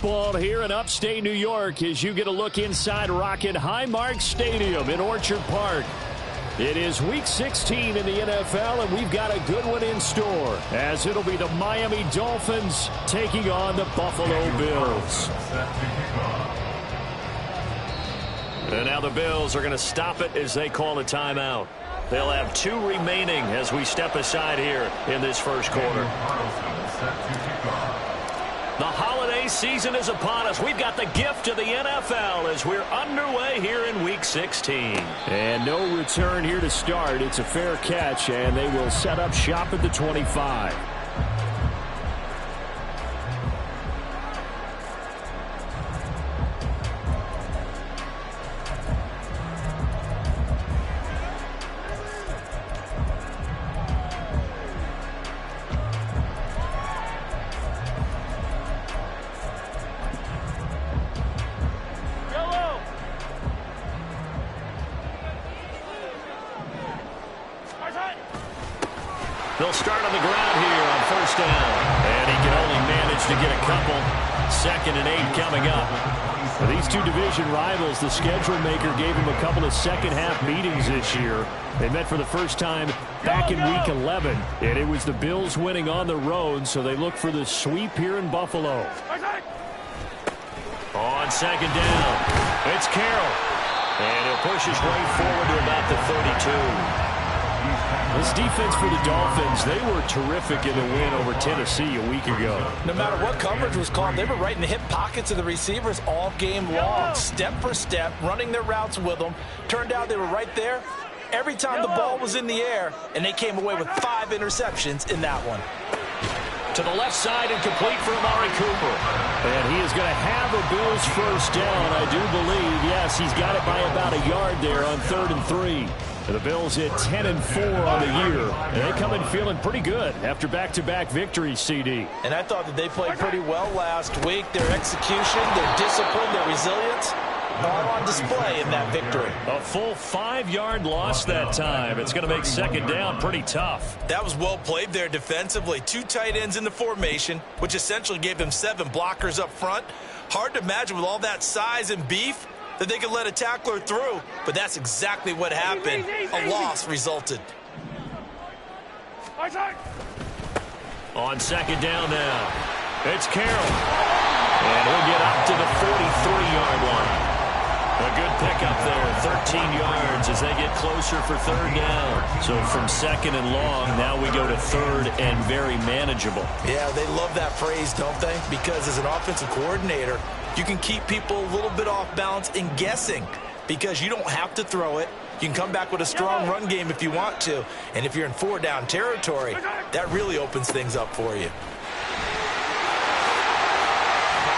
Ball here in upstate New York as you get a look inside Rocket Highmark Stadium in Orchard Park. It is Week 16 in the NFL, and we've got a good one in store, as it'll be the Miami Dolphins taking on the Buffalo Bills. And now the Bills are going to stop it as they call a timeout. They'll have 2 remaining as we step aside here in this first quarter. The holiday season is upon us. We've got the gift of the NFL as we're underway here in Week 16. And no return here to start. It's a fair catch, and they will set up shop at the 25. They'll start on the ground here on first down. And he can only manage to get a couple. 2nd and 8 coming up. For these two division rivals, the schedule maker gave them a couple of second-half meetings this year. They met for the first time back in Week 11. And it was the Bills winning on the road, so they look for the sweep here in Buffalo. On 2nd down, it's Carroll. And he'll push his way forward to about the 32. This defense for the Dolphins, they were terrific in the win over Tennessee a week ago. No matter what coverage was called, they were right in the hip pockets of the receivers all game long, step for step, running their routes with them. Turned out they were right there every time the ball was in the air, and they came away with 5 interceptions in that one. To the left side and complete for Amari Cooper. And he is going to have a Bills first down, I do believe. Yes, he's got it by about a yard there on 3rd and 3. The Bills hit 10-4 on the year, and they come in feeling pretty good after back-to-back victories, CD. And I thought that they played pretty well last week. Their execution, their discipline, their resilience, all on display in that victory. A full 5-yard loss that time. It's going to make 2nd down pretty tough. That was well played there defensively. 2 tight ends in the formation, which essentially gave them 7 blockers up front. Hard to imagine with all that size and beef that they could let a tackler through, but that's exactly what happened. A loss resulted. On 2nd down now, it's Carroll. And he'll get up to the 43-yard line. A good pickup there, 13 yards as they get closer for 3rd down. So from 2nd and long, now we go to 3rd and very manageable. Yeah, they love that phrase, don't they? Because as an offensive coordinator, you can keep people a little bit off balance and guessing because you don't have to throw it. You can come back with a strong run game if you want to. And if you're in 4-down territory, that really opens things up for you.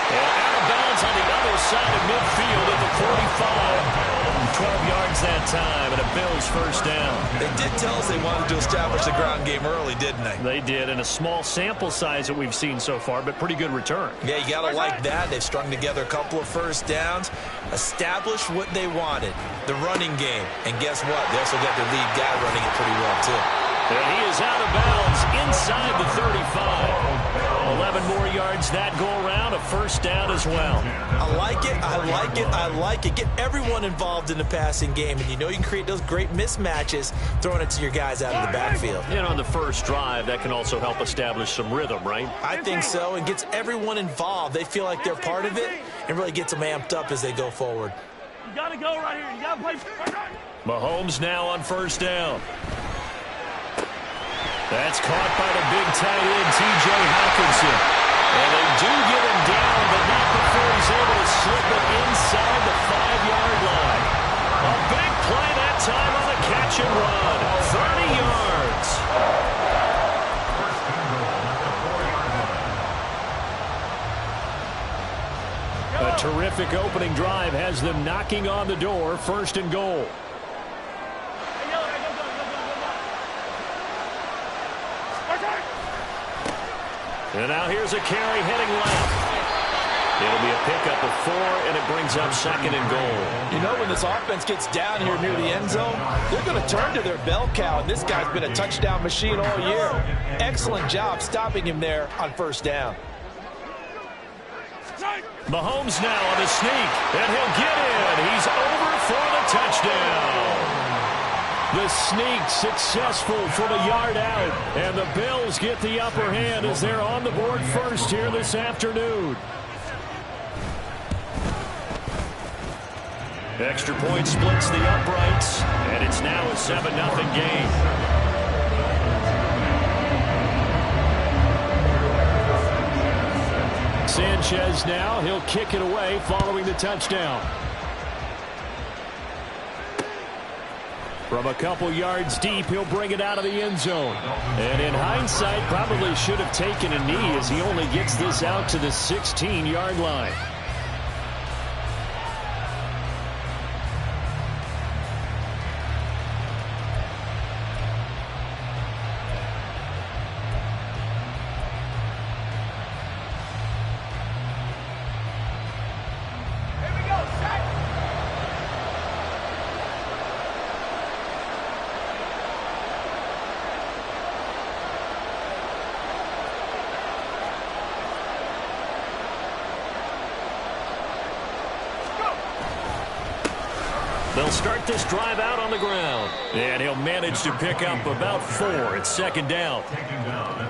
And out of bounds on the other side of midfield at the 45. 12 yards that time and a Bills first down. They did tell us they wanted to establish the ground game early, didn't they? They did, and a small sample size that we've seen so far, but pretty good return. Yeah, you got to like that. They've strung together a couple of first downs, established what they wanted, the running game. And guess what? They also got their lead guy running it pretty well, too. And he is out of bounds inside the 35. 11 more yards that go around, a first down as well. I like it, I like it, I like it. Get everyone involved in the passing game, and you know you can create those great mismatches throwing it to your guys out of the backfield. And on the first drive, that can also help establish some rhythm, right? I think so, and gets everyone involved. They feel like they're part of it, and really gets them amped up as they go forward. You got to go right here. You got to play. Mahomes now on first down. That's caught by the big tight end, T.J. Hockenson. And they do get him down, but not before he's able to slip it inside the 5-yard line. A big play that time on the catch and run. 30 yards. A terrific opening drive has them knocking on the door, 1st and goal. And now here's a carry heading left. It'll be a pickup of 4, and it brings up 2nd and goal. You know, when this offense gets down here near the end zone, they're going to turn to their bell cow, and this guy's been a touchdown machine all year. Excellent job stopping him there on first down. Mahomes now on the sneak, and he'll get in. He's over for the touchdown. The sneak successful from a yard out, and the Bills get the upper hand as they're on the board first here this afternoon. Extra point splits the uprights, and it's now a 7-0 game. Sanchez now, he'll kick it away following the touchdown. From a couple yards deep, he'll bring it out of the end zone. And in hindsight, probably should have taken a knee as he only gets this out to the 16-yard line. They'll start this drive out on the ground. And he'll manage to pick up about 4. It's second down.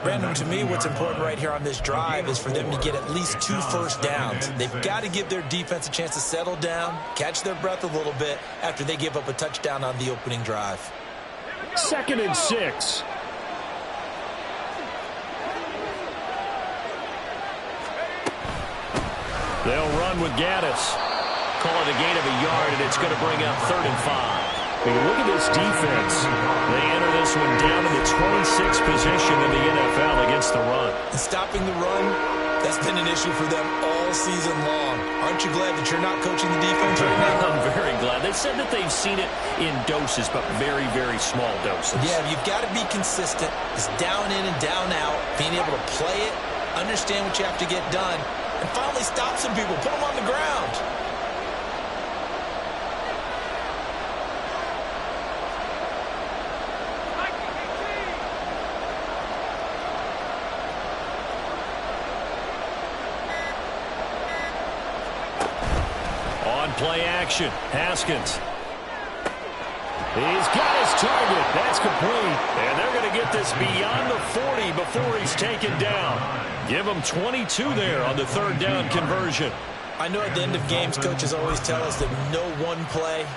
Brandon, to me, what's important right here on this drive is for them to get at least 2 first downs. They've got to give their defense a chance to settle down, catch their breath a little bit after they give up a touchdown on the opening drive. 2nd and 6. They'll run with Gaddis. Call it a gain of a yard, and it's going to bring up 3rd and 5. When you look at this defense, they enter this one down in the 26th position in the NFL against the run. And stopping the run, that's been an issue for them all season long. Aren't you glad that you're not coaching the defense right now? I'm very glad. They said that they've seen it in doses, but very, very small doses. Yeah, you've got to be consistent. It's down in and down out, being able to play it, understand what you have to get done, and finally stop some people, put them on the ground. Play action. Haskins. He's got his target. That's complete. And they're going to get this beyond the 40 before he's taken down. Give him 22 there on the 3rd down conversion. I know at the end of games, coaches always tell us that no one play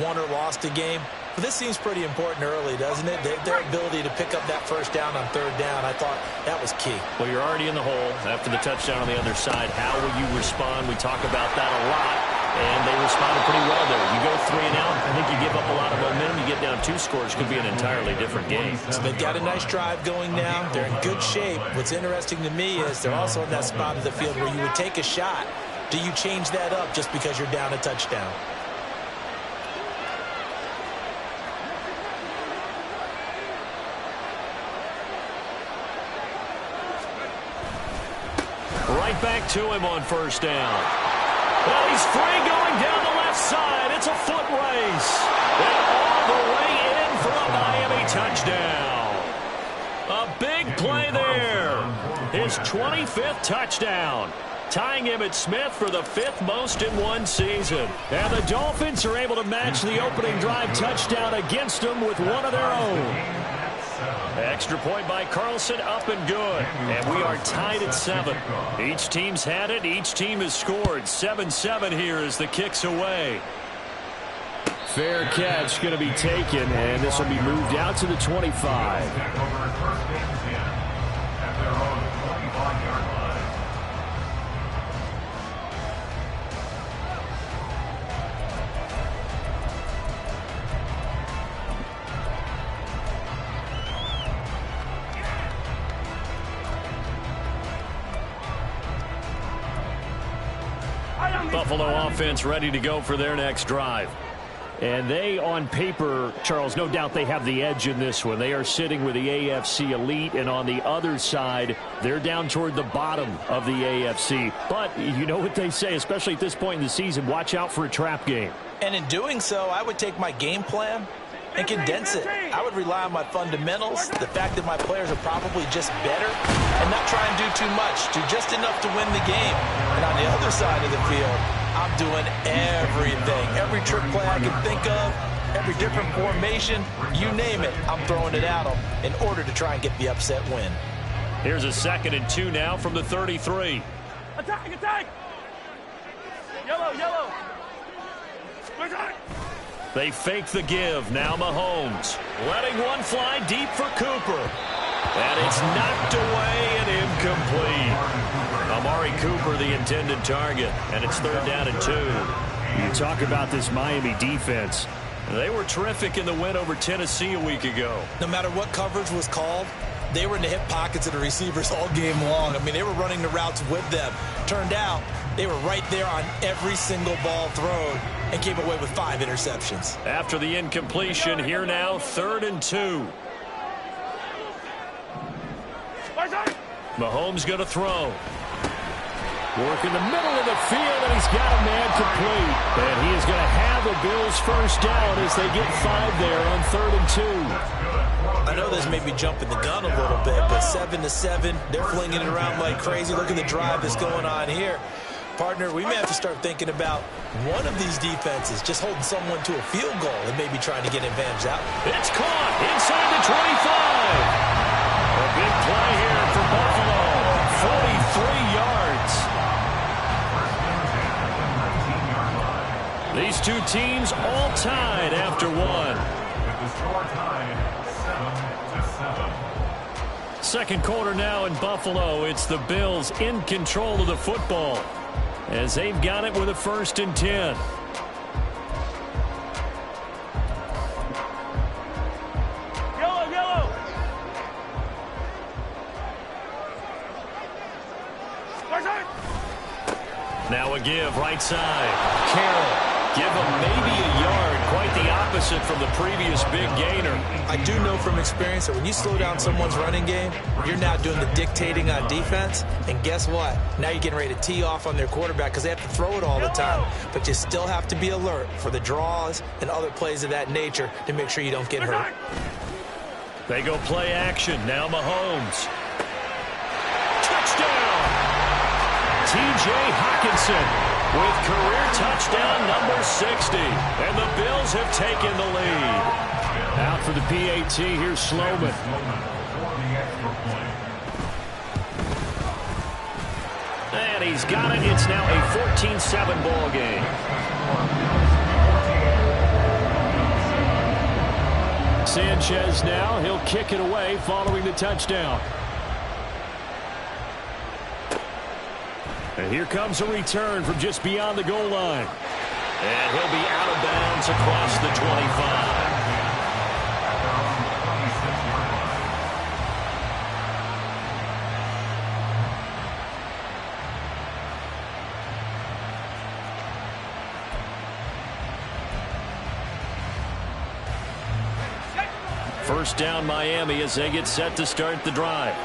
won or lost a game. But this seems pretty important early, doesn't it? Their ability to pick up that first down on 3rd down, I thought that was key. Well, you're already in the hole after the touchdown on the other side. How will you respond? We talk about that a lot. And they responded pretty well there. You go 3 and out, I think you give up a lot of momentum. You get down 2 scores, could be an entirely different game. So they've got a nice drive going now. They're in good shape. What's interesting to me is they're also in that spot of the field where you would take a shot. Do you change that up just because you're down a touchdown? Right back to him on 1st down. Well, he's free going down the left side. It's a foot race. And all the way in for a Miami touchdown. A big play there. His 25th touchdown. Tying Emmitt Smith for the 5th most in one season. And the Dolphins are able to match the opening drive touchdown against them with one of their own. Extra point by Carlson, up and good. And we are tied at 7. Each team's had it. Each team has scored. 7-7 here as the kick's away. Fair catch going to be taken, and this will be moved out to the 25. Buffalo offense ready to go for their next drive. And they, on paper, Charles, no doubt they have the edge in this one. They are sitting with the AFC elite, and on the other side, they're down toward the bottom of the AFC. But you know what they say, especially at this point in the season, watch out for a trap game. And in doing so, I would take my game plan and condense it. I would rely on my fundamentals, the fact that my players are probably just better, and not try and do too much, do just enough to win the game. And on the other side of the field, I'm doing everything. Every trick play I can think of, every different formation, you name it, I'm throwing it at them in order to try and get the upset win. Here's a 2nd and 2 now from the 33. Attack, attack! Yellow, yellow! Attack! They fake the give. Now Mahomes letting one fly deep for Cooper. And it's knocked away and incomplete. Amari Cooper, the intended target. And it's 3rd down and 2. You talk about this Miami defense. They were terrific in the win over Tennessee a week ago. No matter what coverage was called, they were in the hip pockets of the receivers all game long. I mean, they were running the routes with them. Turned out, they were right there on every single ball thrown and came away with 5 interceptions. After the incompletion, here now, 3rd and 2. Mahomes going to throw. Work in the middle of the field, and he's got a man complete. And he is going to have a Bills first down as they get 5 there on 3rd and 2. I know this may be jumping the gun a little bit, but 7-7, they're flinging it around like crazy. Look at the drive that's going on here. Partner, we may have to start thinking about one of these defenses just holding someone to a field goal and maybe trying to get an advantage out. It's caught inside the 25. A big play here for Buffalo. 43 yards. These two teams all tied after one. Second quarter now in Buffalo. It's the Bills in control of the football as they've got it with a 1st and 10. Yellow, yellow! Now a give right side. Carroll. Give him maybe a yard. Quite the opposite from the previous big gainer. I do know from experience that when you slow down someone's running game, you're now doing the dictating on defense. And guess what? Now you're getting ready to tee off on their quarterback because they have to throw it all the time. But you still have to be alert for the draws and other plays of that nature to make sure you don't get hurt. They go play action. Now Mahomes. Touchdown! T.J. Hockenson with career touchdown number 60. And the Bills have taken the lead. Out for the PAT, here's Sloman. And he's got it. It's now a 14-7 ball game. Sanchez now, he'll kick it away following the touchdown. And here comes a return from just beyond the goal line. And he'll be out of bounds across the 25. First down Miami as they get set to start the drive.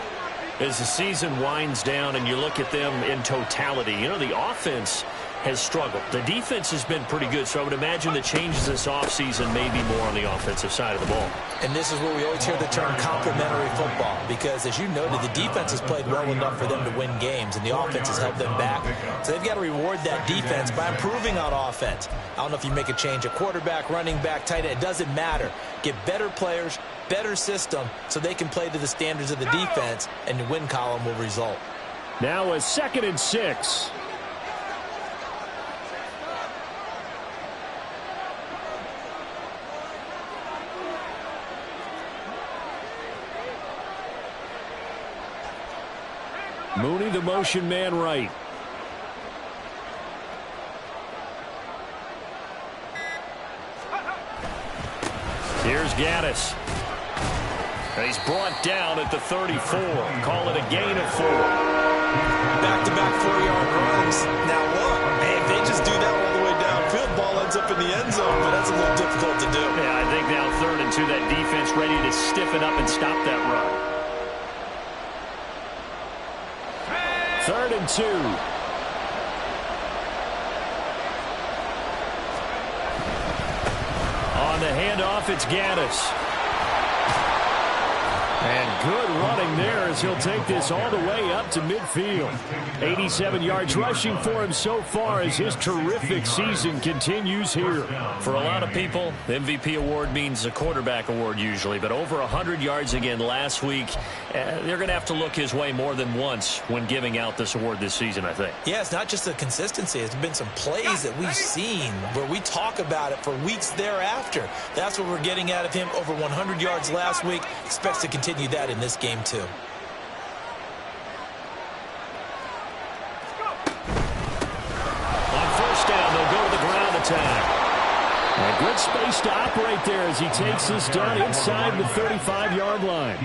As the season winds down and you look at them in totality, you know, the offense has struggled. The defense has been pretty good, so I would imagine the changes this offseason may be more on the offensive side of the ball. And this is where we always hear the term complementary football, because as you noted, the defense has played well enough for them to win games, and the offense has held them back. So they've got to reward that defense by improving on offense. I don't know if you make a change at quarterback, running back, tight end. It doesn't matter. Get better players, better system, so they can play to the standards of the defense, and the win column will result. Now a 2nd and 6. Mooney, the motion man right. Here's Gaddis. And he's brought down at the 34. Call it a gain of 4. Back-to-back 4-yard runs. Now look, man, if they just do that all the way downfield, ball ends up in the end zone, but that's a little difficult to do. Yeah, I think now 3rd and 2, that defense ready to stiffen up and stop that run. 3rd and 2. On On the handoff, it's Gaddis. And good running there as he'll take this all the way up to midfield. 87 yards rushing for him so far as his terrific season continues here. For a lot of people, the MVP award means a quarterback award usually, but over 100 yards again last week. They're going to have to look his way more than once when giving out this award this season, I think. Yeah, it's not just the consistency. It's been some plays that we've seen where we talk about it for weeks thereafter. That's what we're getting out of him. Over 100 yards last week. Expects to continue that in this game too. On first down, they'll go to the ground attack. A good space to operate there as he takes this down inside the 35-yard line.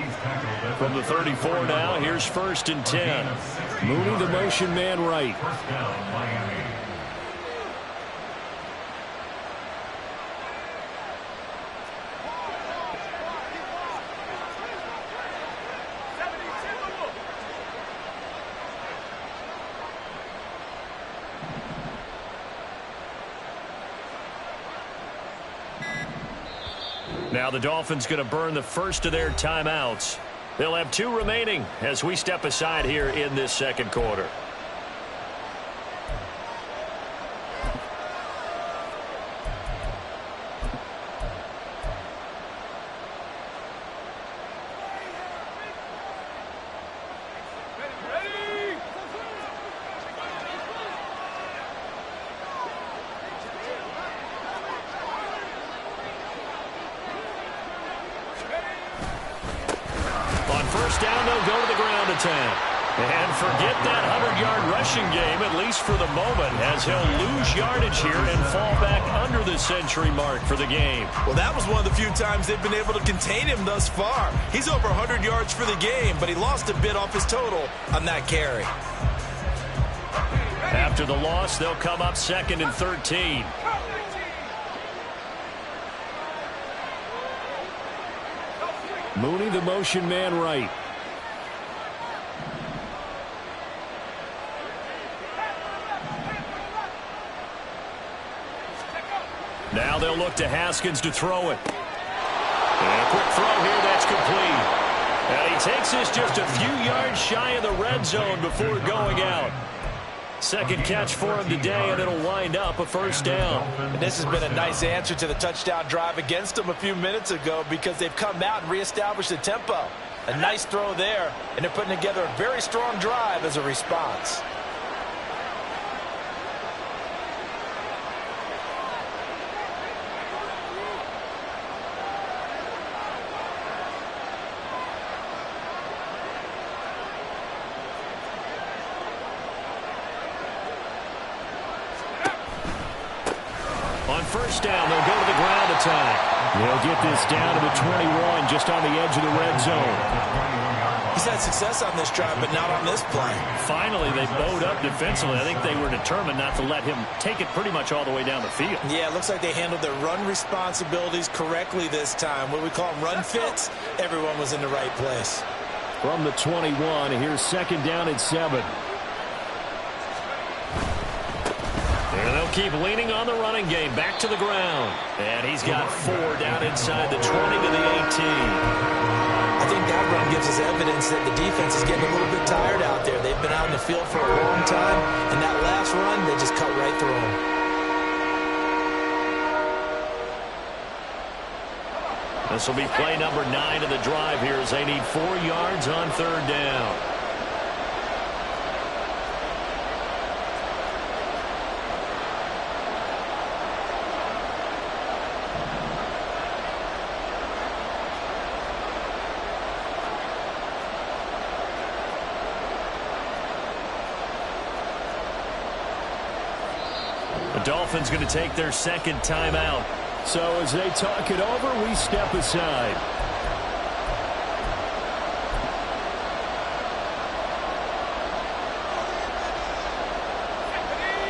From the 34 now, here's 1st and 10. Mooney, the motion man right. Now the Dolphins going to burn the first of their timeouts. They'll have 2 remaining as we step aside here in this second quarter. And forget that 100-yard rushing game, at least for the moment, as he'll lose yardage here and fall back under the century mark for the game. Well, that was one of the few times they've been able to contain him thus far. He's over 100 yards for the game, but he lost a bit off his total on that carry. After the loss, they'll come up 2nd and 13. Mooney, the motion man right. Now they'll look to Haskins to throw it. And a quick throw here, that's complete. And he takes this just a few yards shy of the red zone before going out. Second catch for him today, and it'll wind up a first down. And this has been a nice answer to the touchdown drive against them a few minutes ago because they've come out and reestablished the tempo. A nice throw there, and they're putting together a very strong drive as a response. First down, they'll go to the ground attack. They'll get this down to the 21, just on the edge of the red zone. He's had success on this drive, but not on this play. Finally, they bowed up defensively. I think they were determined not to let him take it pretty much all the way down the field. Yeah, it looks like they handled their run responsibilities correctly this time. What we call them run fits, everyone was in the right place. From the 21, here's 2nd down and 7. And they'll keep leaning on the running game. Back to the ground. And he's got 4 down inside the 20 to the 18. I think that run gives us evidence that the defense is getting a little bit tired out there. They've been out in the field for a long time, and that last run, they just cut right through them. This will be play number 9 of the drive here as they need 4 yards on 3rd down. The Dolphins going to take their 2nd timeout. So as they talk it over, we step aside.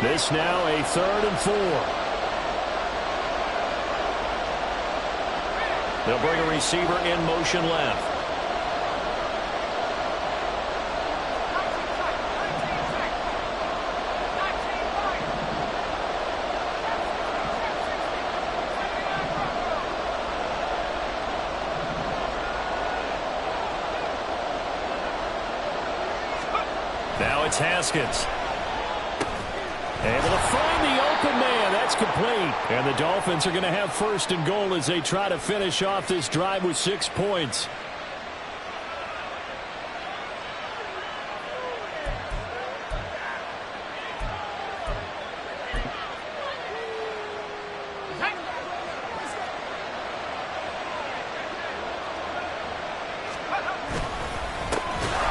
This now a 3rd and 4. They'll bring a receiver in motion left. Haskins. Able to find the open man. That's complete. And the Dolphins are going to have first and goal as they try to finish off this drive with 6 points.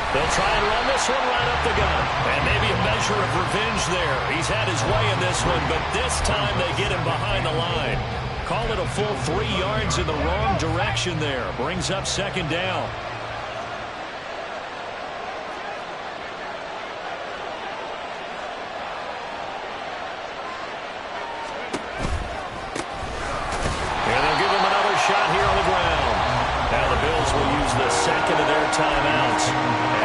They'll try and run this one right up the gut. And maybe a measure of revenge there. He's had his way in this one, but this time they get him behind the line. Call it a full 3 yards in the wrong direction there. Brings up second down. And they'll give him another shot here on the ground. Now the Bills will use the second of their timeouts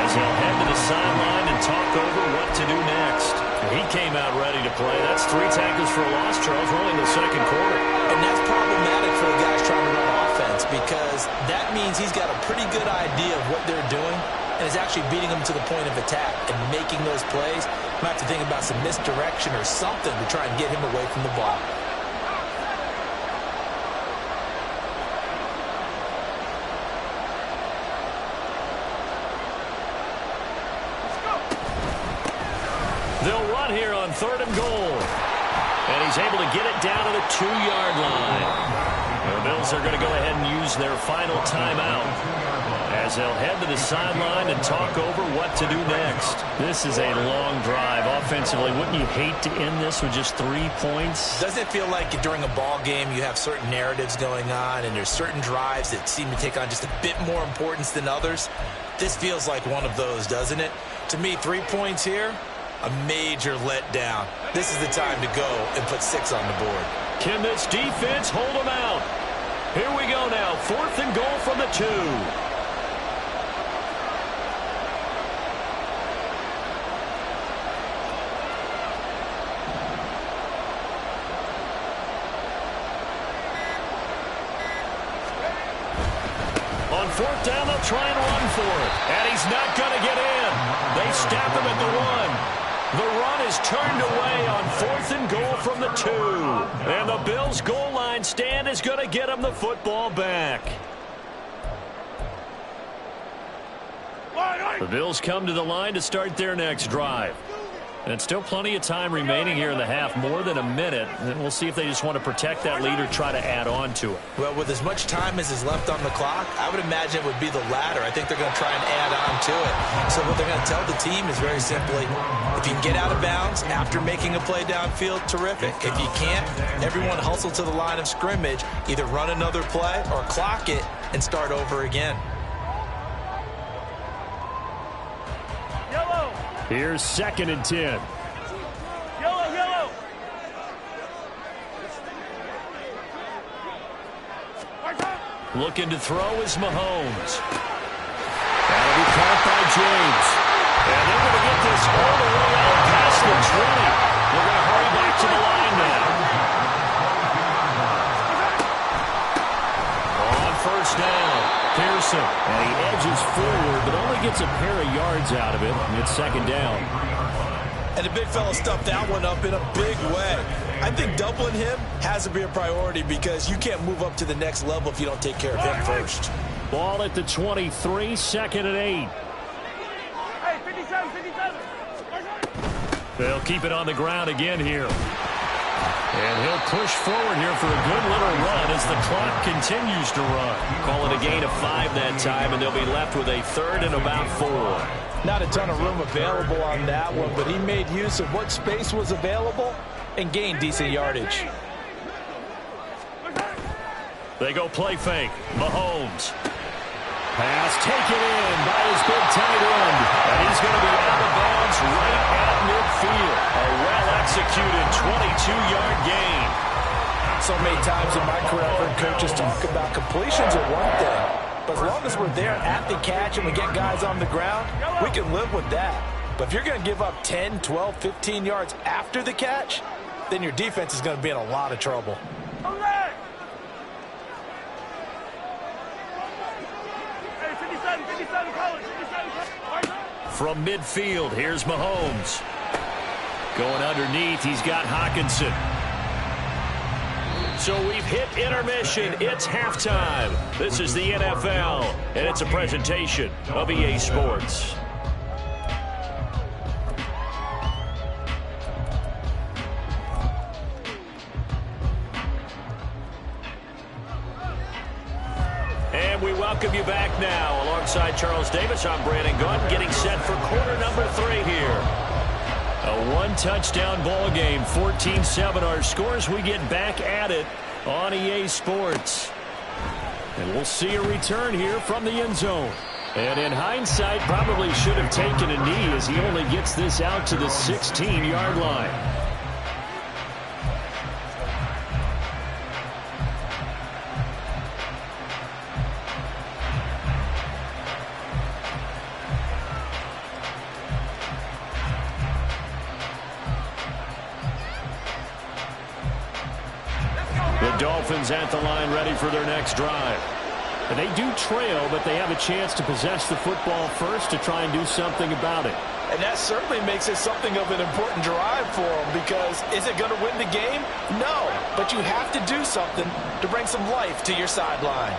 as they'll head to the sideline and talk over what to do next. He came out ready to play. That's 3 tackles for a loss, Charles, rolling the second quarter. And that's problematic for the guys trying to run offense because that means he's got a pretty good idea of what they're doing and is actually beating them to the point of attack and making those plays. Might have to think about some misdirection or something to try and get him away from the block. They'll run here on 3rd and goal. And he's able to get it down to the 2-yard line. The Bills are going to go ahead and use their final timeout as they'll head to the sideline and talk over what to do next. This is a long drive offensively. Wouldn't you hate to end this with just 3 points? Doesn't it feel like during a ball game you have certain narratives going on and there's certain drives that seem to take on just a bit more importance than others? This feels like one of those, doesn't it? To me, 3 points here, a major letdown. This is the time to go and put 6 on the board. Can this defense hold them out? Here we go now. 4th and goal from the 2. On 4th down, they'll try and run for it. And he's not going to get in. They stop him at the 1. The run is turned away on 4th and goal from the 2. And the Bills' goal line stand is going to get them the football back. The Bills come to the line to start their next drive. And still plenty of time remaining here in the half, more than a minute. And we'll see if they just want to protect that lead or try to add on to it. Well, with as much time as is left on the clock, I would imagine it would be the latter. I think they're going to try and add on to it. So what they're going to tell the team is very simply, if you can get out of bounds after making a play downfield, terrific. If you can't, everyone hustle to the line of scrimmage, either run another play or clock it and start over again. Here's 2nd and 10. Yellow. Looking to throw is Mahomes. That'll be caught by James. And they're going to get this all the way out past the 20. They're going to hurry back to the line now. On 1st down, Pearson. And he edges forward, but only gets a pair of yards out of it. And it's 2nd down. And the big fella stuffed that one up in a big way. I think doubling him has to be a priority because you can't move up to the next level if you don't take care of him first. Ball at the 23, 2nd and 8. Hey, 57. They'll keep it on the ground again here. And he'll push forward here for a good little run as the clock continues to run. Call it a gain of 5 that time, and they'll be left with a 3rd and about 4. Not a ton of room available on that one, but he made use of what space was available and gained decent yardage. They go play fake. Mahomes. Pass taken in by his big tight end. And he's going to be out of bounds right at midfield. A well-executed 22-yard gain. So many times in my career, I've heard coaches talk about completions are one thing. But as long as we're there at the catch and we get guys on the ground, we can live with that. But if you're going to give up 10, 12, 15 yards after the catch, then your defense is going to be in a lot of trouble. From midfield, here's Mahomes. Going underneath, he's got Hockenson. So we've hit intermission. It's halftime. This is the NFL, and it's a presentation of EA Sports. And we welcome you back now. Alongside Charles Davis, I'm Brandon Gaudin, getting set for quarter number 3 here. A one-touchdown ball game, 14-7 our scores. We get back at it on EA Sports. And we'll see a return here from the end zone. And in hindsight, probably should have taken a knee as he only gets this out to the 16-yard line. Dolphins at the line, ready for their next drive. And they do trail, but they have a chance to possess the football first to try and do something about it. And that certainly makes it something of an important drive for them, because is it going to win the game? No, but you have to do something to bring some life to your sideline.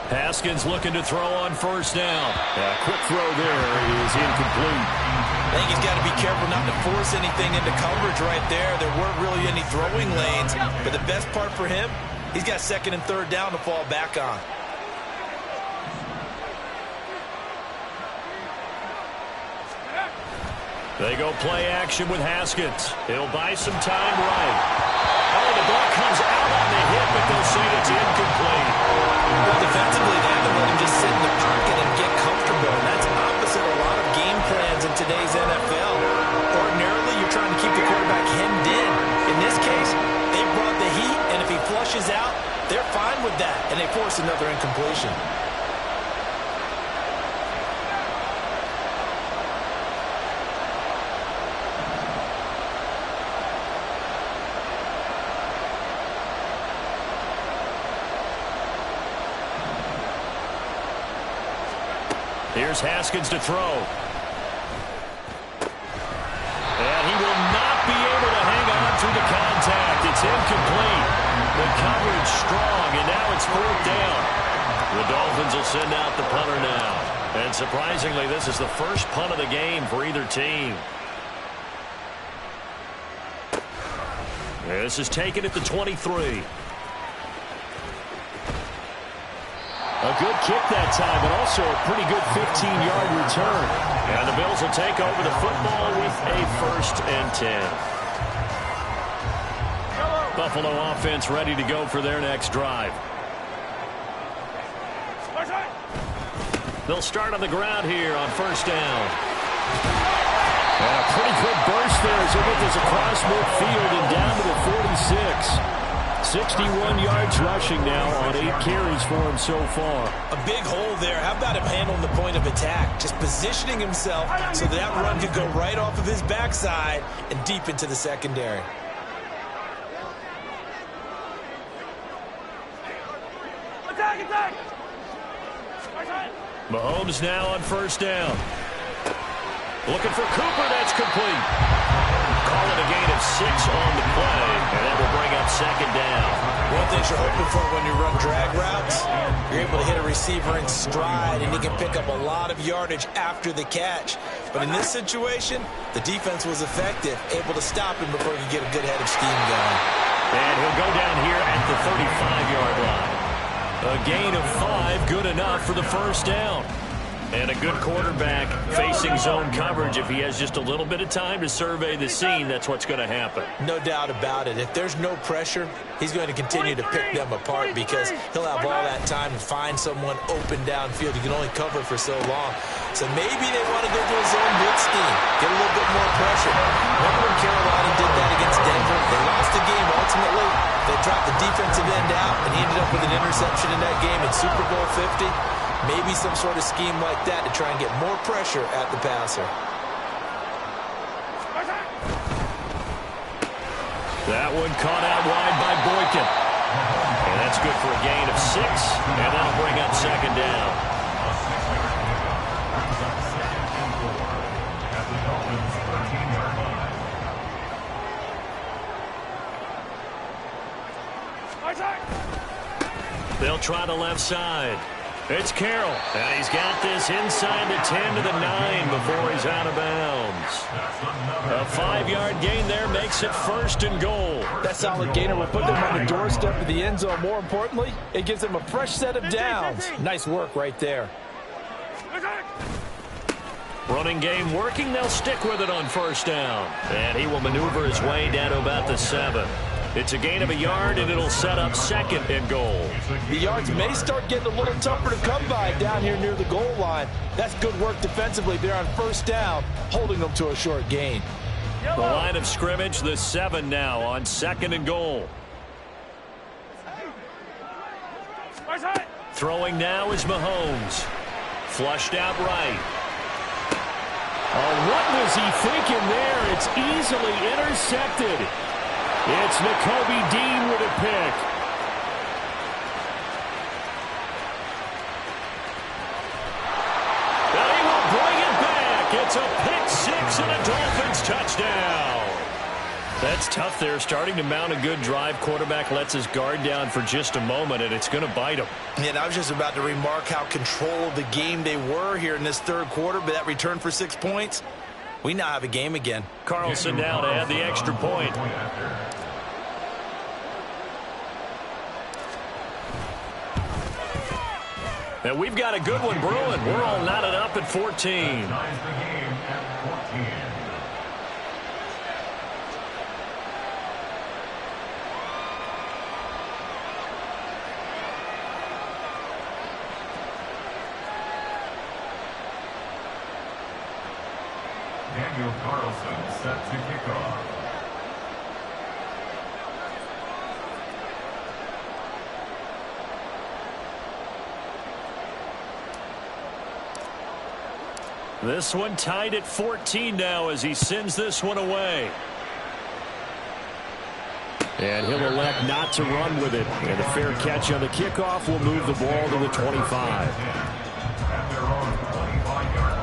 Haskins looking to throw on first down. A quick throw there is incomplete. I think he's got to be careful not to force anything into coverage right there. There weren't really any throwing lanes, but the best part for him, he's got second and third down to fall back on. They go play action with Haskins. He'll buy some time right. Oh, the ball comes out on the hit, but they'll say it's incomplete. Well, defensively, they have to let him just sit in the pocket and get comfortable. That's opposite a lot of game plans in today's NFL. Ordinarily, you're trying to keep the quarterback hemmed in. In this case, they brought the heat, and if he flushes out, they're fine with that, and they force another incompletion. Here's Haskins to throw. And he will not be able to hang on through the contact. It's incomplete. The coverage strong, and now it's fourth down. The Dolphins will send out the punter now. And surprisingly, this is the first punt of the game for either team. This is taken at the 23. A good kick that time, but also a pretty good 15-yard return. And the Bills will take over the football with a 1st and 10. Buffalo offense ready to go for their next drive. They'll start on the ground here on first down. And a pretty good burst there as they get this across midfield and down to the 46. 61 yards rushing now on 8 carries for him so far. A big hole there. How about him handling the point of attack? Just positioning himself so that run could go right off of his backside and deep into the secondary. Attack! Mahomes now on first down. Looking for Cooper. That's complete. Call it a gain of 6 on the play, and that will bring up second down. One of the things you're hoping for when you run drag routes, you're able to hit a receiver in stride, and he can pick up a lot of yardage after the catch. But in this situation, the defense was effective, able to stop him before he could get a good head of steam going. And he'll go down here at the 35-yard line. A gain of 5, good enough for the first down. And a good quarterback facing zone coverage. If he has just a little bit of time to survey the scene, that's what's going to happen. No doubt about it. If there's no pressure, he's going to continue to pick them apart because he'll have all that time to find someone open downfield. He can only cover for so long. So maybe they want to go to a zone blitz scheme, get a little bit more pressure. Remember when Carolina did that against Denver? They lost the game ultimately. They dropped the defensive end out, and he ended up with an interception in that game in Super Bowl 50. Maybe some sort of scheme like that to try and get more pressure at the passer. That one caught out wide by Boykin. And that's good for a gain of 6, and that'll bring up second down. They'll try the left side. It's Carroll, and he's got this inside the 10 to the 9 before he's out of bounds. A 5-yard gain there makes it 1st and goal. That solid gainer will put them on the doorstep of the end zone. More importantly, it gives them a fresh set of downs. Nice work right there. Running game working. They'll stick with it on 1st down. And he will maneuver his way down to about the 7. It's a gain of 1 yard, and it'll set up 2nd and goal. The yards may start getting a little tougher to come by down here near the goal line. That's good work defensively there on 1st down, holding them to a short gain. The line of scrimmage, the 7 now on 2nd and goal. Throwing now is Mahomes. Flushed out right. Oh, what was he thinking there? It's easily intercepted. It's Nakobe Dean with a pick. And he will bring it back. It's a pick 6 and a Dolphins touchdown. That's tough there, starting to mount a good drive. Quarterback lets his guard down for just a moment, and it's going to bite him. And I was just about to remark how control of the game they were here in this 3rd quarter, but that return for 6 points, we now have a game again. Carlson now to add the extra point. And we've got a good one brewing. We're all knotted up at 14. Daniel Carlson set to kick off. This one tied at 14 now as he sends this one away. And he'll elect not to run with it. And a fair catch on the kickoff will move the ball to the 25. At their own 25-yard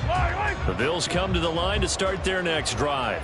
line. The Bills come to the line to start their next drive.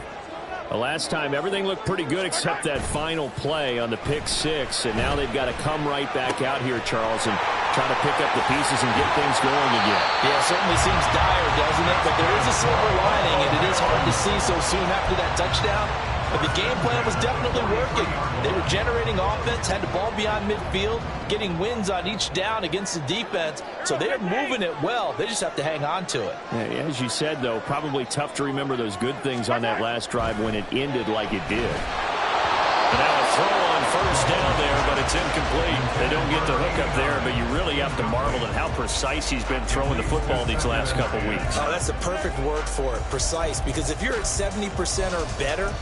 The last time, everything looked pretty good except that final play on the pick 6. And now they've got to come right back out here, Charles, and try to pick up the pieces and get things going again. Yeah, it certainly seems dire, doesn't it? But there is a silver lining, and it is hard to see so soon after that touchdown. But the game plan was definitely working. They were generating offense, had the ball beyond midfield, getting wins on each down against the defense. So they're moving it well. They just have to hang on to it. Yeah, as you said, though, probably tough to remember those good things on that last drive when it ended like it did. And now a throw on 1st down there, but it's incomplete. They don't get the hook up there, but you really have to marvel at how precise he's been throwing the football these last couple weeks. Oh, that's the perfect word for it, precise. Because if you're at 70% or better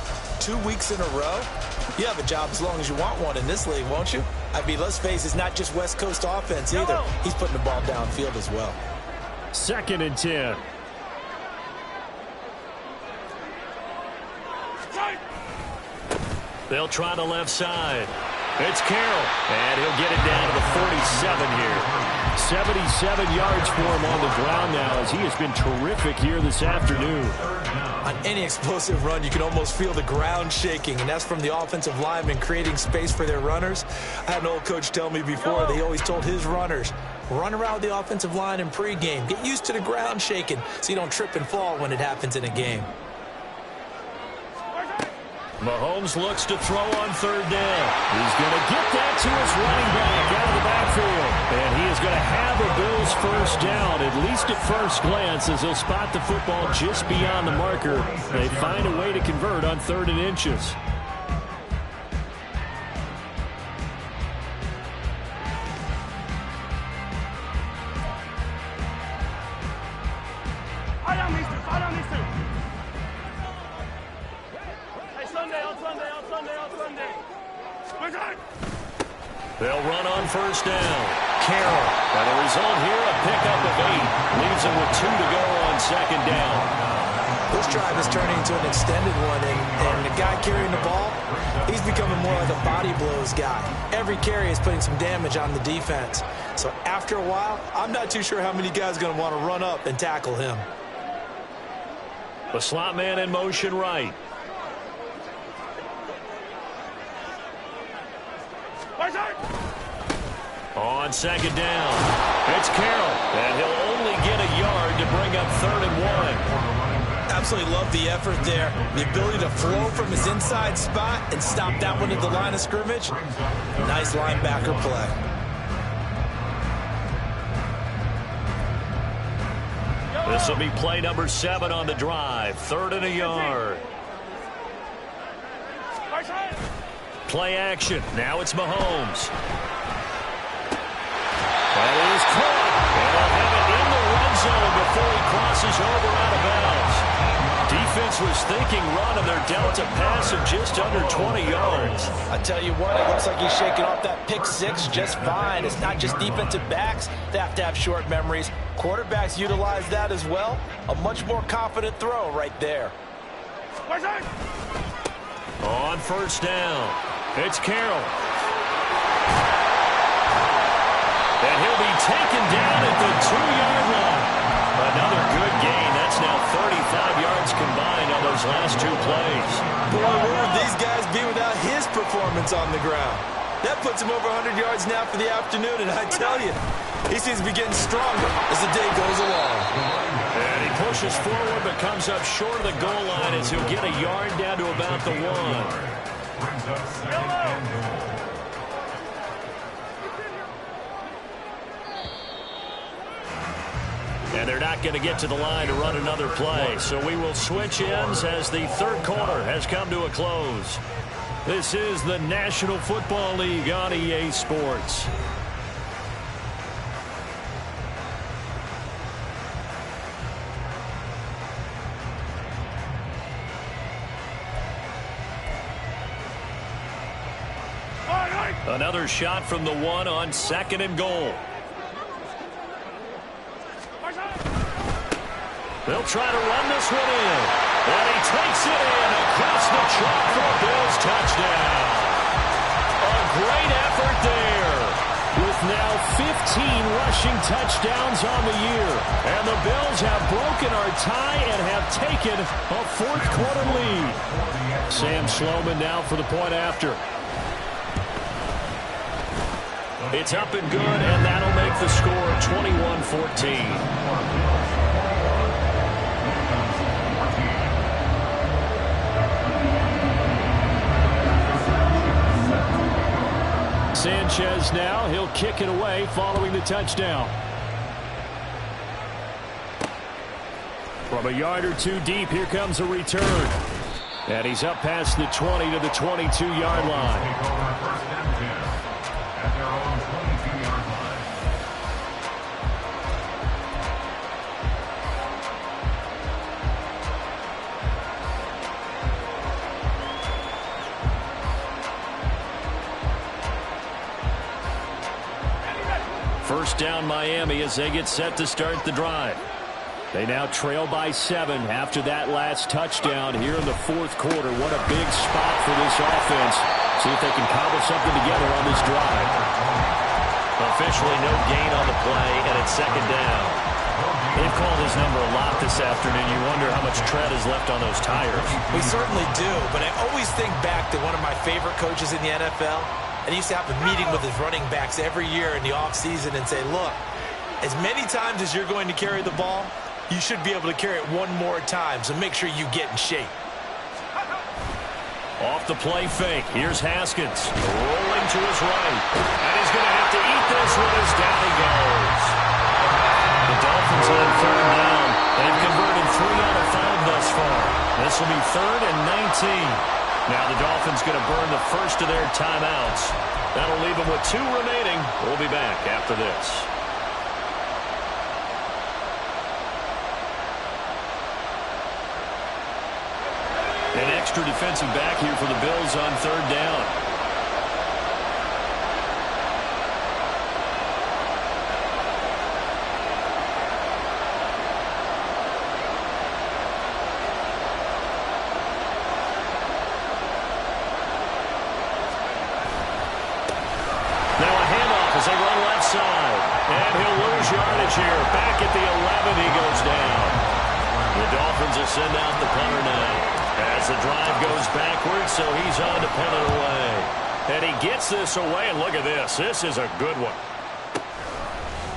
2 weeks in a row, you have a job as long as you want one in this league, won't you? I mean, let's face it, it's not just West Coast offense either. He's putting the ball downfield as well. 2nd and 10. They'll try the left side. It's Carroll, and he'll get it down to the 47 here. 77 yards for him on the ground now as he has been terrific here this afternoon. On any explosive run, you can almost feel the ground shaking, and that's from the offensive linemen creating space for their runners. I had an old coach tell me before, they always told his runners, run around the offensive line in pregame. Get used to the ground shaking so you don't trip and fall when it happens in a game. Mahomes looks to throw on 3rd down. He's going to get that to his running back out of the backfield. And he is going to have a Bills 1st down, at least at first glance, as he'll spot the football just beyond the marker. They find a way to convert on 3rd and inches. They'll run on 1st down. Carroll. And the result here, a pickup of 8. Leaves him with 2 to go on second down. This drive is turning into an extended one, and the guy carrying the ball, he's becoming more like a body blows guy. Every carry is putting some damage on the defense. So after a while, I'm not too sure how many guys are going to want to run up and tackle him. The slot man in motion right. On second down, it's Carroll, and he'll only get a yard to bring up 3rd and 1. Absolutely love the effort there. The ability to flow from his inside spot and stop that one at the line of scrimmage. Nice linebacker play. This will be play number 7 on the drive. 3rd and a yard. Play action. Now it's Mahomes. That is caught. And they'll have it in the red zone before he crosses over out of bounds. Defense was thinking run, and they're dealt a pass of just under 20 yards. I tell you what, it looks like he's shaking off that pick 6 just fine. It's not just defensive backs that have to have short memories. Quarterbacks utilize that as well. A much more confident throw right there. On first down, it's Carroll. And he'll be taken down at the 2-yard line. Another good gain. That's now 35 yards combined on those last 2 plays. Boy, where would these guys be without his performance on the ground? That puts him over 100 yards now for the afternoon, and I tell you, he seems to be getting stronger as the day goes along. And he pushes forward but comes up short of the goal line as he'll get a yard down to about the 1. Brings up 2nd and goal. And they're not going to get to the line to run another play. So we will switch ends as the 3rd quarter has come to a close. This is the National Football League on EA Sports. Another shot from the 1 on 2nd and goal. They'll try to run this one in. And he takes it in across the chalk for a Bills touchdown. A great effort there. With now 15 rushing touchdowns on the year. And the Bills have broken our tie and have taken a 4th quarter lead. Sam Sloman now for the point after. It's up and good, and that'll make the score 21-14. Sanchez now, he'll kick it away following the touchdown. From a yard or 2 deep, here comes a return. And he's up past the 20 to the 22-yard line. Take over 1st and 10 at their own 22-yard line. First down Miami as they get set to start the drive. They now trail by 7 after that last touchdown here in the 4th quarter. What a big spot for this offense. See if they can cobble something together on this drive. Officially no gain on the play, and it's 2nd down. They've called his number a lot this afternoon. You wonder how much tread is left on those tires. We certainly do, but I always think back to one of my favorite coaches in the NFL. And he used to have a meeting with his running backs every year in the offseason and say, look, as many times as you're going to carry the ball, you should be able to carry it one more time, so make sure you get in shape. Off the play fake, here's Haskins, rolling to his right. And he's going to have to eat this one as down he goes. The Dolphins on 3rd down. They've converted 3 out of 5 thus far. This will be 3rd and 19. Now the Dolphins going to burn the first of their timeouts. That'll leave them with 2 remaining. We'll be back after this. An extra defensive back here for the Bills on 3rd down. as they run left side. And he'll lose yardage here. Back at the 11, he goes down. The Dolphins will send out the punter now as the drive goes backwards, so he's on to punt it away. And he gets this away, and look at this. This is a good one.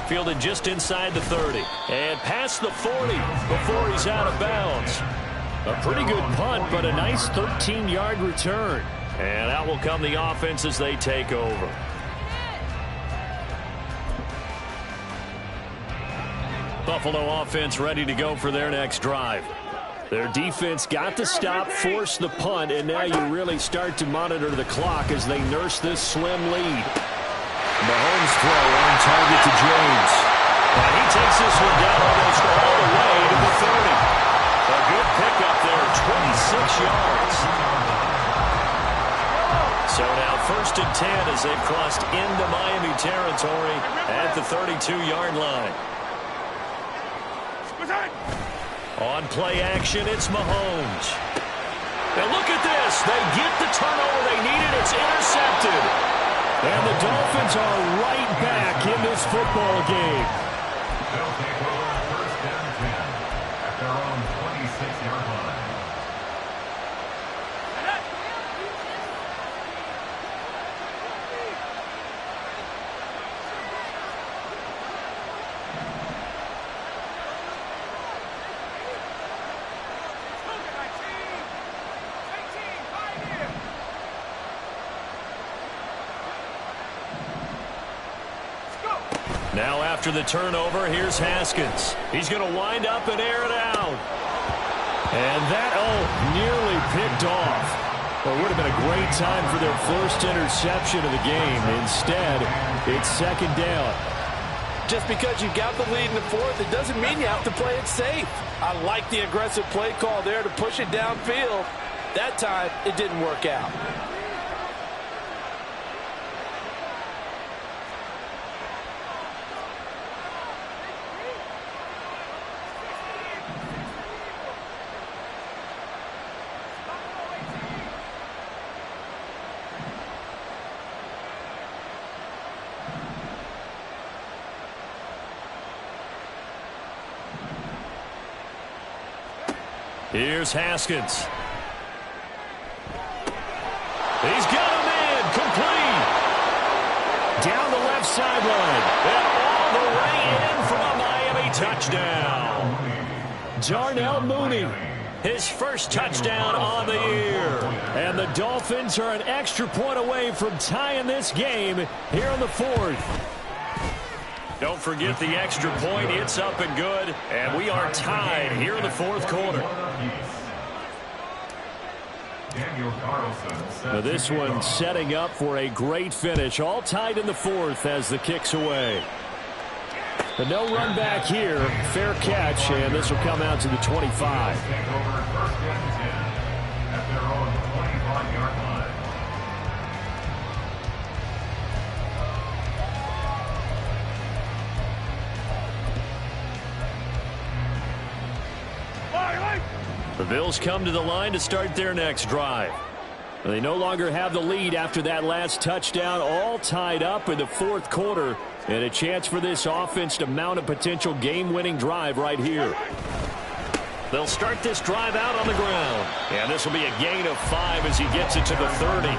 Fielded just inside the 30 and past the 40 before he's out of bounds. A pretty good punt, but a nice 13-yard return. And out will come the offense as they take over. Buffalo offense ready to go for their next drive. Their defense got the stop, forced the punt, and now you really start to monitor the clock as they nurse this slim lead. Mahomes throw on target to James. And he takes this one down almost all the way to the 30. A good pickup there, 26 yards. So now 1st and 10 as they've crossed into Miami territory at the 32-yard line. On play action, it's Mahomes. And look at this. They get the turnover they needed. It's intercepted. And the Dolphins are right back in this football game. They'll take over 1st and 10 at their own 26-yard line. Now after the turnover, here's Haskins. He's going to wind up and air it out. And that, nearly picked off. Well, it would have been a great time for their first interception of the game. Instead, it's 2nd down. Just because you got the lead in the 4th, it doesn't mean you have to play it safe. I like the aggressive play call there to push it downfield. That time, it didn't work out. Here's Haskins. He's got him in. Complete. Down the left sideline. And all the way in for a Miami touchdown. Darnell Mooney. His first touchdown on the year. And the Dolphins are an extra point away from tying this game here in the 4th. Don't forget the extra point. It's up and good. And we are tied here in the 4th quarter. Now this one setting up for a great finish. All tied in the 4th as the kick's away. But no run back here. Fair catch, and this will come out to the 25. The Bills come to the line to start their next drive. They no longer have the lead after that last touchdown, all tied up in the 4th quarter, and a chance for this offense to mount a potential game-winning drive right here. They'll start this drive out on the ground, and this will be a gain of 5 as he gets it to the 30.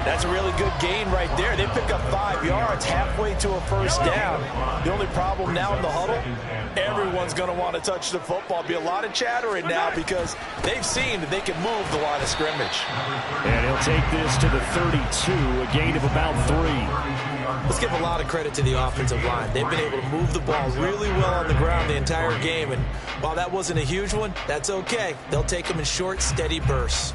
That's a really good gain right there. They pick up 5 yards halfway to a 1st down. The only problem now in the huddle, everyone's going to want to touch the football. Be a lot of chattering now because they've seen that they can move the line of scrimmage. And he'll take this to the 32, a gain of about 3. Let's give a lot of credit to the offensive line. They've been able to move the ball really well on the ground the entire game. And while that wasn't a huge one, that's okay. They'll take them in short, steady bursts.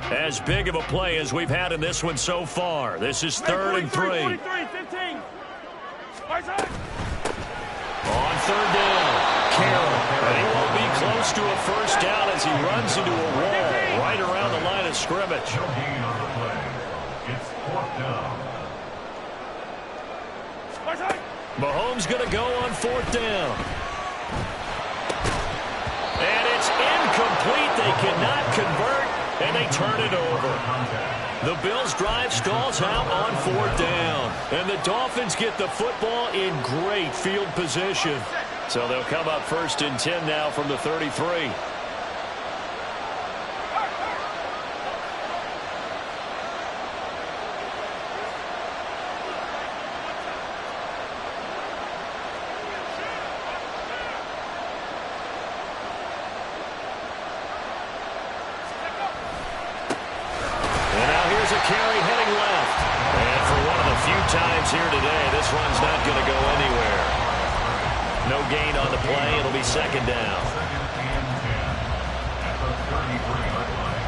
As big of a play as we've had in this one so far. This is 3rd and 3. 43, 15. On 3rd down, Carroll. And he won't be close to a 1st down as he runs into a wall right around the line of scrimmage. It's 4th down. Mahomes going to go on 4th down. And it's incomplete. They cannot convert. and they turn it over. The Bills' drive stalls out on 4th down, and the Dolphins get the football in great field position. So they'll come up 1st and 10 now from the 33. A carry heading left. And for one of the few times here today, this run's not going to go anywhere. No gain on the play. It'll be 2nd down. 2nd and 10 at the 33-yard line.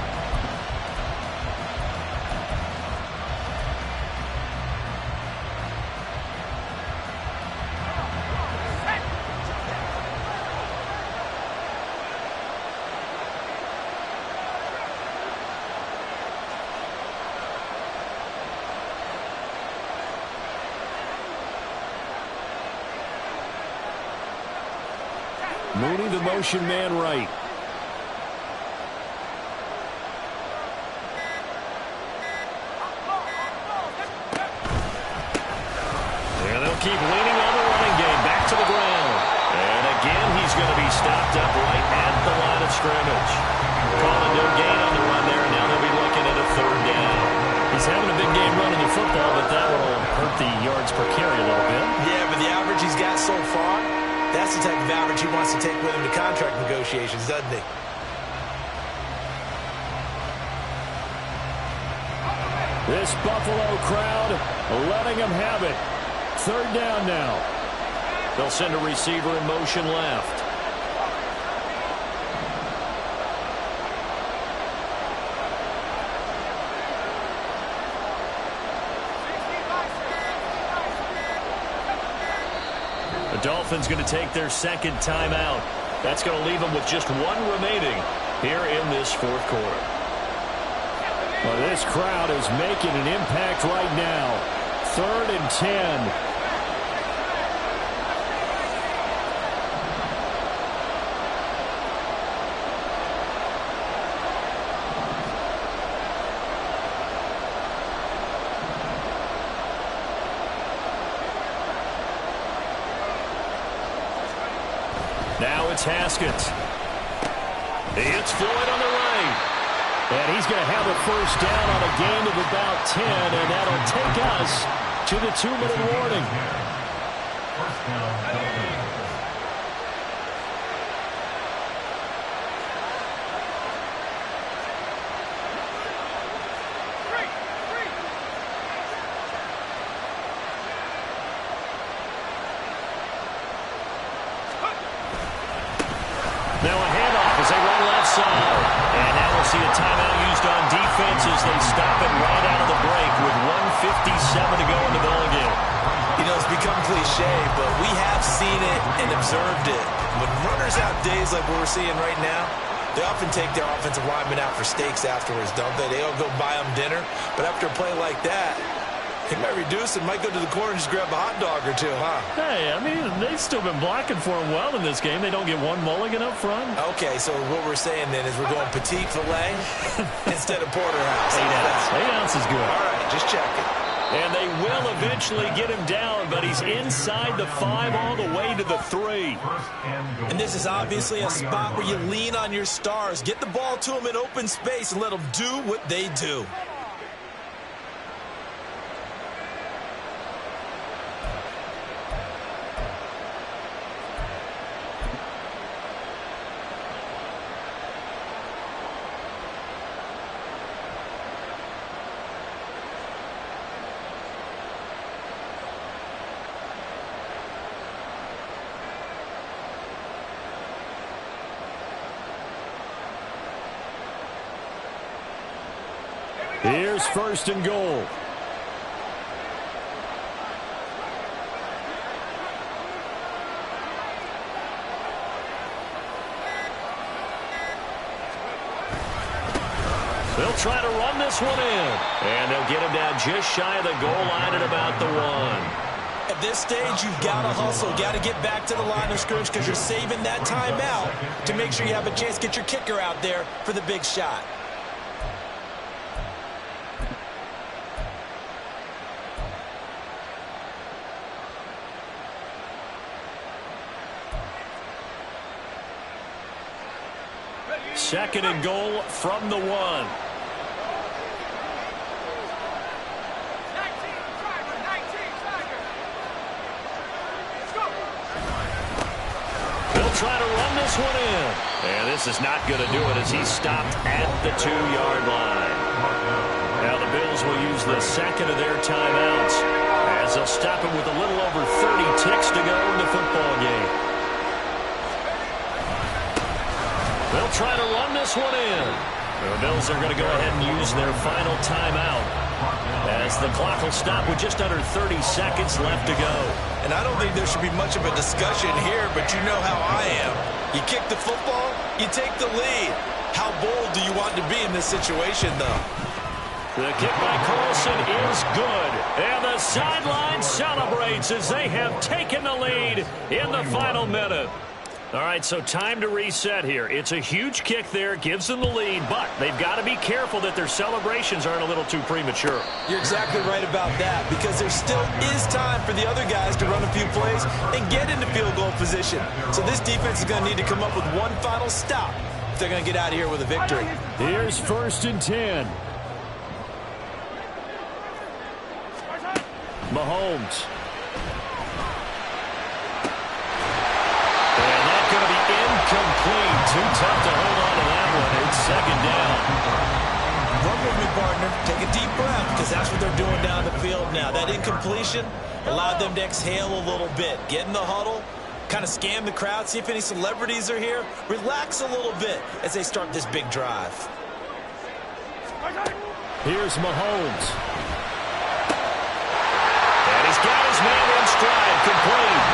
Mooney, the motion man right. And they'll keep leaning on the running game. Back to the ground. And again, he's going to be stopped up right at the line of scrimmage. Calling no gain on the run there, and now they'll be looking at a 3rd down. He's having a big game running the football, but that will hurt the yards per carry a little bit. Yeah, but the average he's got so far, that's the type of average he wants to take with him to contract negotiations, doesn't he? This Buffalo crowd letting him have it. 3rd down now. They'll send a receiver in motion left. The Dolphins going to take their 2nd timeout. That's going to leave them with just 1 remaining here in this 4th quarter. Well, this crowd is making an impact right now. 3rd and 10. Now it's Haskins. It's Floyd on the right. And he's going to have a 1st down on a gain of about 10, and that'll take us to the 2-minute warning. 1st down, Dolphins. Now a handoff as they run left side. And now we'll see a timeout used on defense as they stop it right out of the break with 1:57 to go in the ball game. You know, it's become cliche, but we have seen it and observed it. When runners have days like what we're seeing right now, they often take their offensive linemen out for steaks afterwards, don't they? They all go buy them dinner. But after a play like that, he might reduce it, might go to the corner and just grab a hot dog or two, huh? Hey, I mean, they've still been blocking for him well in this game. They don't get one mulligan up front. Okay, so what we're saying then is we're going petite filet instead of porterhouse. 8 ounces good. All right, just checking. And they will eventually get him down, but he's inside the 5 all the way to the 3. And this is obviously a spot where you lean on your stars. Get the ball to them in open space and let them do what they do. Here's 1st and goal. They'll try to run this one in. And they'll get him down just shy of the goal line at about the 1. At this stage, you've got to hustle. Got to get back to the line of scrimmage because you're saving that timeout to make sure you have a chance to get your kicker out there for the big shot. 2nd and goal from the 1. They'll try to run this one in. And this is not going to do it as he's stopped at the 2-yard line. Now the Bills will use the 2nd of their timeouts as they'll stop him with a little over 30 ticks to go in the football game. They'll try to run this one in. The Bills are going to go ahead and use their final timeout as the clock will stop with just under 30 seconds left to go. And I don't think there should be much of a discussion here, but you know how I am. You kick the football, you take the lead. How bold do you want to be in this situation, though? The kick by Carlson is good. And the sideline celebrates as they have taken the lead in the final minute. All right, so time to reset here. It's a huge kick there, gives them the lead, but they've got to be careful that their celebrations aren't a little too premature. You're exactly right about that, because there still is time for the other guys to run a few plays and get into field goal position. So this defense is going to need to come up with one final stop if they're going to get out of here with a victory. Here's 1st and 10. Mahomes. Incomplete. Too tough to hold on to that one. It's 2nd down. Run with me, partner. Take a deep breath, because that's what they're doing down the field now. That incompletion allowed them to exhale a little bit. Get in the huddle, kind of scan the crowd, see if any celebrities are here. Relax a little bit as they start this big drive. Here's Mahomes. And he's got his man in stride. Complete.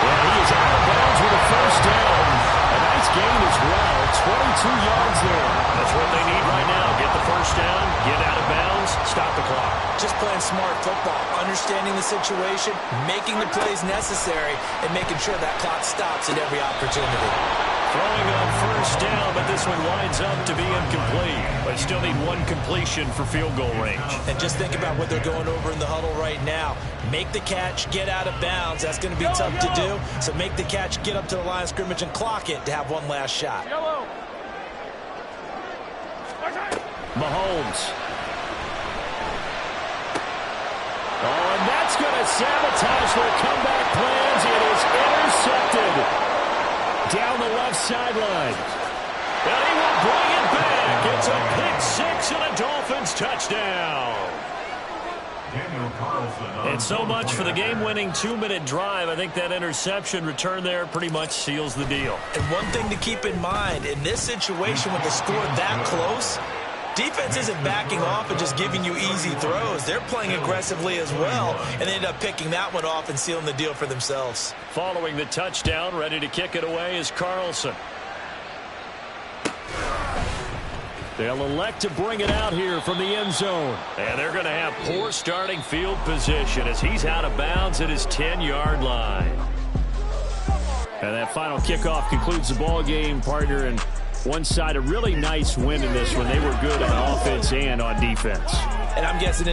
And he is out of bounds with a 1st down. A nice gain as well. 22 yards there. That's what they need right now. Get the 1st down, get out of bounds, stop the clock. Just playing smart football, understanding the situation, making the plays necessary, and making sure that clock stops at every opportunity. Throwing on 1st down, but this one winds up to be incomplete. But still need one completion for field goal range. And just think about what they're going over in the huddle right now. Make the catch, get out of bounds. That's going to be tough to do. So make the catch, get up to the line of scrimmage, and clock it to have one last shot. Mahomes. Oh, and that's going to sabotage their comeback plans. It is intercepted down the left sideline. And he will bring it back. It's a pick 6 and a Dolphins touchdown. And so much for the game-winning 2-minute drive. I think that interception return there pretty much seals the deal. And one thing to keep in mind, in this situation with the score that close, defense isn't backing off and just giving you easy throws. They're playing aggressively as well, and they end up picking that one off and sealing the deal for themselves. Following the touchdown, ready to kick it away is Carlson. They'll elect to bring it out here from the end zone. And they're going to have poor starting field position as he's out of bounds at his 10-yard line. And that final kickoff concludes the ball game, partner. And one side, a really nice win in this one. They were good on offense and on defense. And I'm guessing in the